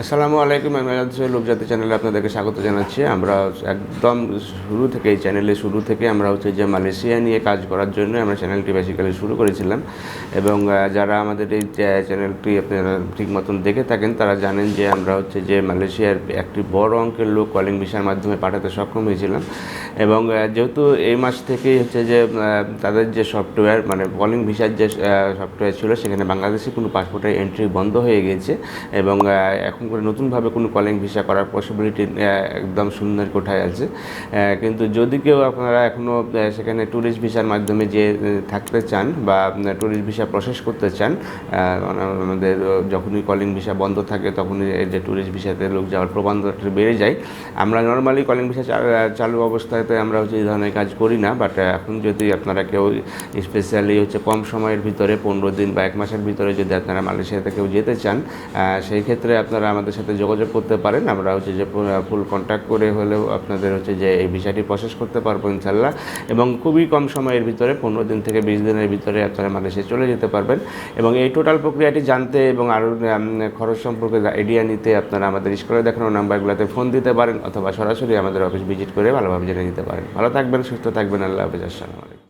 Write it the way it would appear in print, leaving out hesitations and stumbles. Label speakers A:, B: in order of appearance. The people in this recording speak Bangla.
A: আসসালামু আলাইকুম। আমি লোকজাতি চ্যানেলে আপনাদেরকে স্বাগত জানাচ্ছি। আমরা একদম শুরু থেকে আমরা যে মালয়েশিয়া নিয়ে কাজ করার জন্য আমরা চ্যানেলটি বেসিক্যালি শুরু করেছিলাম। এবং যারা আমাদের এই চ্যানেলটি আপনারা ঠিক মতন দেখে থাকেন তারা জানেন যে আমরা যে মালয়েশিয়ার একটি বড় অঙ্কের লোক কলিং ভিসার মাধ্যমে পাঠাতে সক্ষম হয়েছিলাম। এবং যেহেতু এই মাস থেকেই যে তাদের যে সফটওয়্যার মানে কলিং ভিসার যে সফটওয়্যার ছিল সেখানে বাংলাদেশি কোনো পাসপোর্টের এন্ট্রি বন্ধ হয়ে গিয়েছে এবং এখন করে নতুনভাবে কোনো কলিং ভিসা করার পসিবিলিটি একদম শূন্যের কোঠায় আছে। কিন্তু যদি কেউ আপনারা এখনও সেখানে ট্যুরিস্ট ভিসার মাধ্যমে যে থাকতে চান বা ট্যুরিস্ট ভিসা প্রসেস করতে চান, আমাদের যখনই কলিং ভিসা বন্ধ থাকে তখনই এই যে ট্যুরিস্ট ভিসাতে লোক যাওয়ার প্রবণতাটা বেড়ে যায়। আমরা নর্মালি কলিং ভিসা চালু অবস্থাতে আমরা এই ধরনের কাজ করি না, বাট এখন যদি আপনারা কেউ স্পেশালি কম সময়ের ভিতরে 15 দিন বা 1 মাসের ভিতরে যদি আপনারা মালয়েশিয়াতে কেউ যেতে চান, সেই ক্ষেত্রে আপনারা আমাদের সাথে যোগাযোগ করতে পারেন। আমরা যে ফুল কন্ট্যাক্ট করে হলেও আপনাদের যে এই ভিসাটি প্রসেস করতে পারবো ইনশাল্লাহ। এবং খুবই কম সময়ের ভিতরে 15 দিন থেকে 20 দিনের ভিতরে আপনারা মালয়েশিয়া চলে যেতে পারবেন। এবং এই টোটাল প্রক্রিয়াটি জানতে এবং আরও খরচ সম্পর্কে আইডিয়া নিতে আপনারা আমাদের স্ক্রিনে দেখানো নাম্বারগুলোতে ফোন দিতে পারেন অথবা সরাসরি আমাদের অফিস ভিজিট করে ভালোভাবে জেনে নিতে পারেন। ভালো থাকবেন, সুস্থ থাকবেন। আল্লাহ হাফেজ। আসসালামু আলাইকুম।